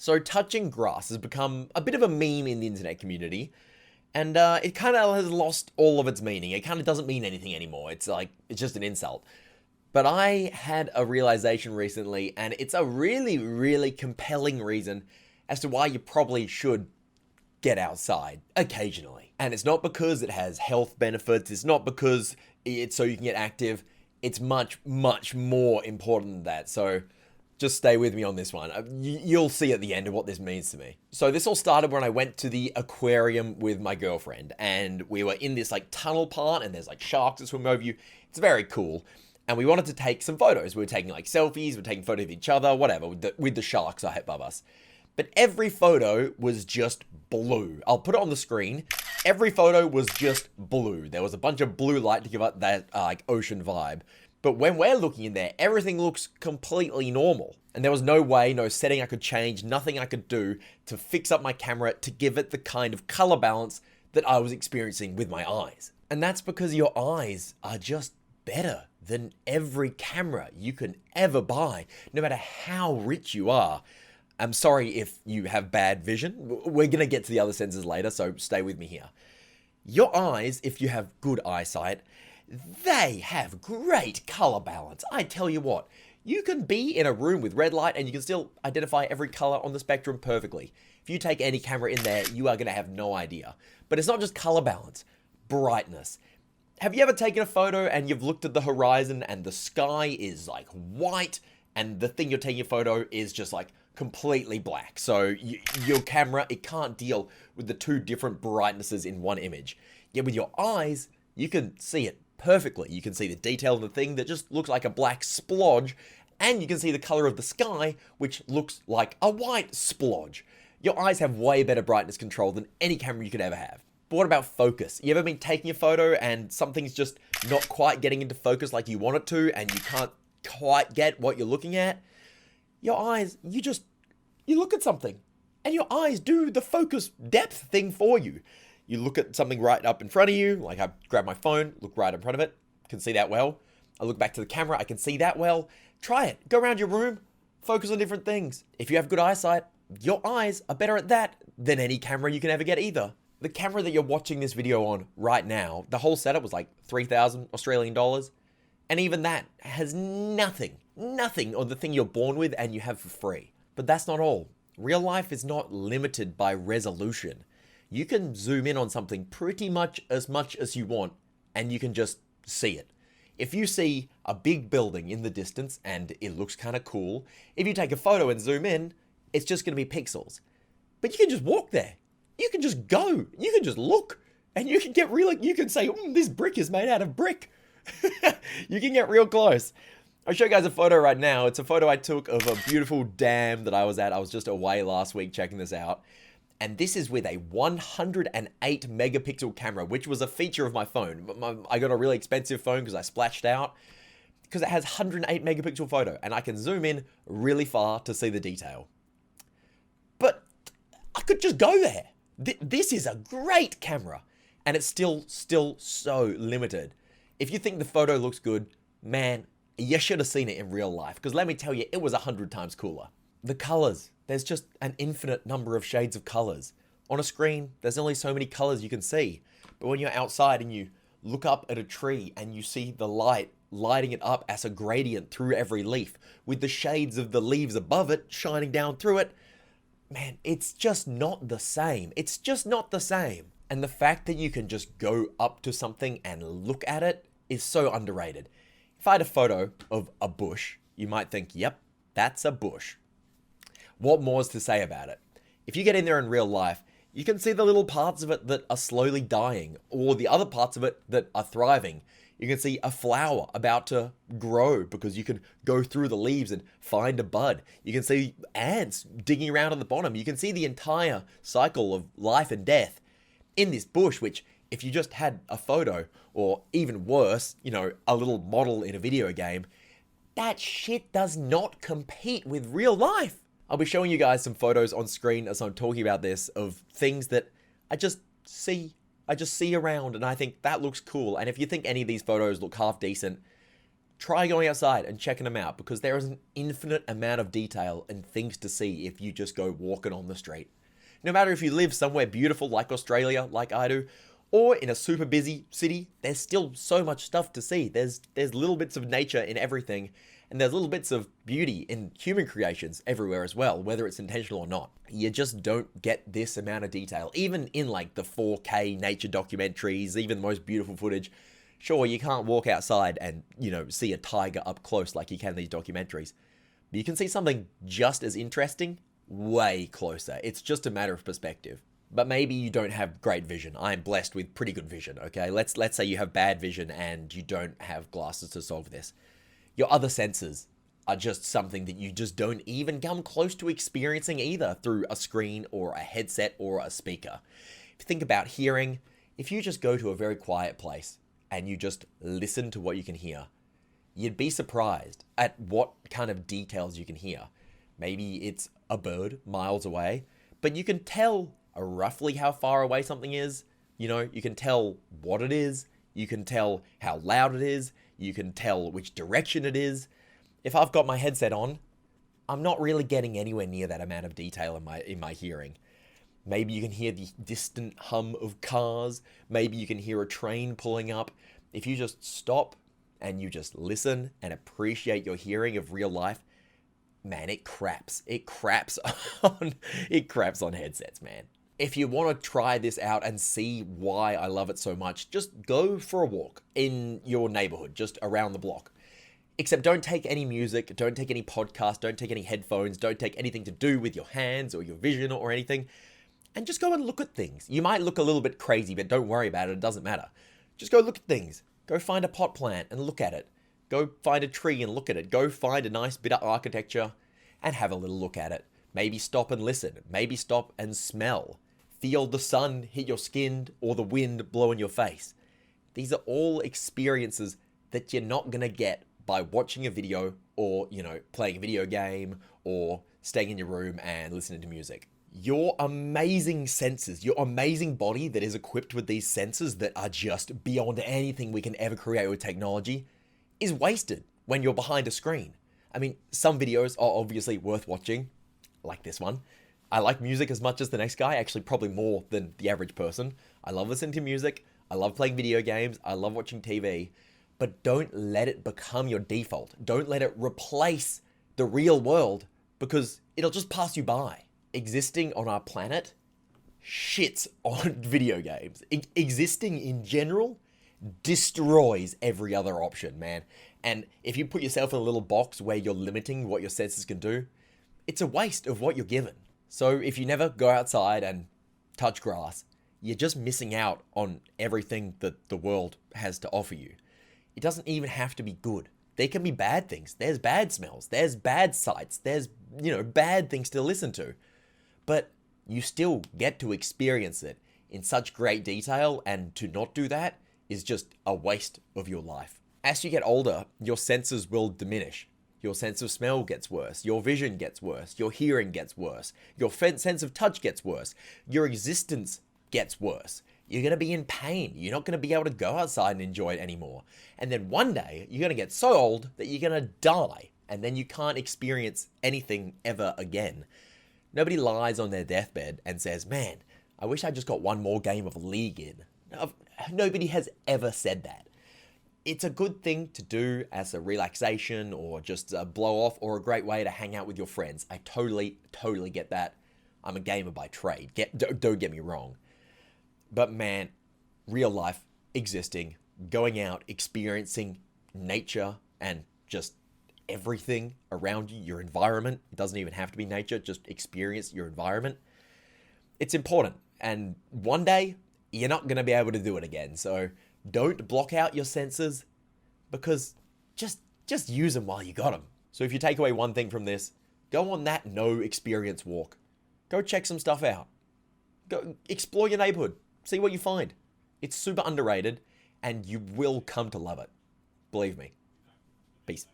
So touching grass has become a bit of a meme in the internet community, and it kind of has lost all of its meaning. It kind of doesn't mean anything anymore. It's just an insult. But I had a realization recently, and it's a really, really compelling reason as to why you probably should get outside occasionally. And it's not because it has health benefits, it's not because it's so you can get active. It's much, much more important than that. So just stay with me on this one. You'll see at the end of what this means to me. So this all started when I went to the aquarium with my girlfriend, and we were in this like tunnel part, and there's like sharks that swim over you. It's very cool. And we wanted to take some photos. We were taking like selfies, we were taking photos of each other, whatever, with the sharks right above us. But every photo was just blue. I'll put it on the screen. Every photo was just blue. There was a bunch of blue light to give it that like ocean vibe. But when we're looking in there, everything looks completely normal. And there was no way, no setting I could change, nothing I could do to fix up my camera to give it the kind of color balance that I was experiencing with my eyes. And that's because your eyes are just better than every camera you can ever buy, no matter how rich you are. I'm sorry if you have bad vision. We're going to get to the other senses later, so stay with me here. Your eyes, if you have good eyesight, they have great color balance. I tell you what, you can be in a room with red light and you can still identify every color on the spectrum perfectly. If you take any camera in there, you are going to have no idea. But it's not just color balance, brightness. Have you ever taken a photo and you've looked at the horizon and the sky is like white and the thing you're taking a photo is just like completely black? So your camera, it can't deal with the two different brightnesses in one image. Yet with your eyes, you can see it perfectly. You can see the detail of the thing that just looks like a black splodge, and you can see the color of the sky, which looks like a white splodge. Your eyes have way better brightness control than any camera you could ever have. But what about focus? You ever been taking a photo and something's just not quite getting into focus like you want it to, and you can't quite get what you're looking at? Your eyes, you look at something, and your eyes do the focus depth thing for you. You look at something right up in front of you, like I grab my phone, look right in front of it, can see that well. I look back to the camera, I can see that well. Try it. Go around your room, focus on different things. If you have good eyesight, your eyes are better at that than any camera you can ever get either. The camera that you're watching this video on right now, the whole setup was like 3,000 Australian dollars. And even that has nothing on the thing you're born with and you have for free. But that's not all. Real life is not limited by resolution. You can zoom in on something pretty much as you want, and you can just see it. If you see a big building in the distance and it looks kind of cool, if you take a photo and zoom in, it's just going to be pixels. But you can just walk there. You can just go. You can just look. And you can you can say, this brick is made out of brick. You can get real close. I'll show you guys a photo right now. It's a photo I took of a beautiful dam that I was at. I was just away last week checking this out. And this is with a 108 megapixel camera, which was a feature of my phone. I got a really expensive phone because I splashed out, because it has 108 megapixel photo, and I can zoom in really far to see the detail. But I could just go there. This is a great camera, and it's still so limited. If you think the photo looks good, man, you should have seen it in real life, because let me tell you, it was 100 times cooler. The colors, there's just an infinite number of shades of colors. On a screen, there's only so many colors you can see. But when you're outside and you look up at a tree and you see the light lighting it up as a gradient through every leaf, with the shades of the leaves above it shining down through it, man, it's just not the same. It's just not the same. And the fact that you can just go up to something and look at it is so underrated. If I had a photo of a bush, you might think, yep, that's a bush. What more is to say about it? If you get in there in real life, you can see the little parts of it that are slowly dying, or the other parts of it that are thriving. You can see a flower about to grow because you can go through the leaves and find a bud. You can see ants digging around at the bottom. You can see the entire cycle of life and death in this bush, which if you just had a photo, or even worse, a little model in a video game, that shit does not compete with real life. I'll be showing you guys some photos on screen as I'm talking about this of things that I just see around and I think that looks cool. And if you think any of these photos look half decent, try going outside and checking them out, because there is an infinite amount of detail and things to see if you just go walking on the street. No matter if you live somewhere beautiful like Australia, like I do, or in a super busy city, there's still so much stuff to see. There's little bits of nature in everything, and there's little bits of beauty in human creations everywhere as well, whether it's intentional or not. You just don't get this amount of detail, even in like the 4K nature documentaries, even the most beautiful footage. Sure, you can't walk outside and, see a tiger up close like you can in these documentaries, but you can see something just as interesting way closer. It's just a matter of perspective. But maybe you don't have great vision. I am blessed with pretty good vision, okay? Let's say you have bad vision and you don't have glasses to solve this. Your other senses are just something that you just don't even come close to experiencing either through a screen or a headset or a speaker. If you think about hearing, if you just go to a very quiet place and you just listen to what you can hear, you'd be surprised at what kind of details you can hear. Maybe it's a bird miles away, but you can tell roughly how far away something is. You can tell what it is. You can tell how loud it is. You can tell which direction it is. If I've got my headset on, I'm not really getting anywhere near that amount of detail in my hearing. Maybe you can hear the distant hum of cars. Maybe you can hear a train pulling up. If you just stop and you just listen and appreciate your hearing of real life, man, it craps. It craps on headsets, man. If you want to try this out and see why I love it so much, just go for a walk in your neighborhood, just around the block. Except don't take any music, don't take any podcast, don't take any headphones, don't take anything to do with your hands or your vision or anything. And just go and look at things. You might look a little bit crazy, but don't worry about it. It doesn't matter. Just go look at things. Go find a pot plant and look at it. Go find a tree and look at it. Go find a nice bit of architecture and have a little look at it. Maybe stop and listen. Maybe stop and smell. Feel the sun hit your skin or the wind blow in your face. These are all experiences that you're not going to get by watching a video or, playing a video game or staying in your room and listening to music. Your amazing senses, your amazing body that is equipped with these senses that are just beyond anything we can ever create with technology is wasted when you're behind a screen. I mean, some videos are obviously worth watching, like this one. I like music as much as the next guy, actually probably more than the average person. I love listening to music, I love playing video games, I love watching TV, but don't let it become your default. Don't let it replace the real world, because it'll just pass you by. Existing on our planet shits on video games. Existing in general destroys every other option, man. And if you put yourself in a little box where you're limiting what your senses can do, it's a waste of what you're given. So if you never go outside and touch grass, you're just missing out on everything that the world has to offer you. It doesn't even have to be good. There can be bad things. There's bad smells. There's bad sights. There's, bad things to listen to. But you still get to experience it in such great detail, and to not do that is just a waste of your life. As you get older, your senses will diminish. Your sense of smell gets worse. Your vision gets worse. Your hearing gets worse. Your sense of touch gets worse. Your existence gets worse. You're going to be in pain. You're not going to be able to go outside and enjoy it anymore. And then one day, you're going to get so old that you're going to die. And then you can't experience anything ever again. Nobody lies on their deathbed and says, man, I wish I just got one more game of League in. Nobody has ever said that. It's a good thing to do as a relaxation or just a blow off, or a great way to hang out with your friends. I totally get that. I'm a gamer by trade. Don't get me wrong. But man, real life, existing, going out, experiencing nature and just everything around you, your environment. It doesn't even have to be nature, just experience your environment. It's important. And one day, you're not going to be able to do it again. So don't block out your senses, because just use them while you got them. So if you take away one thing from this, go on that no experience walk. Go check some stuff out. Go explore your neighborhood. See what you find. It's super underrated, and you will come to love it. Believe me. Peace.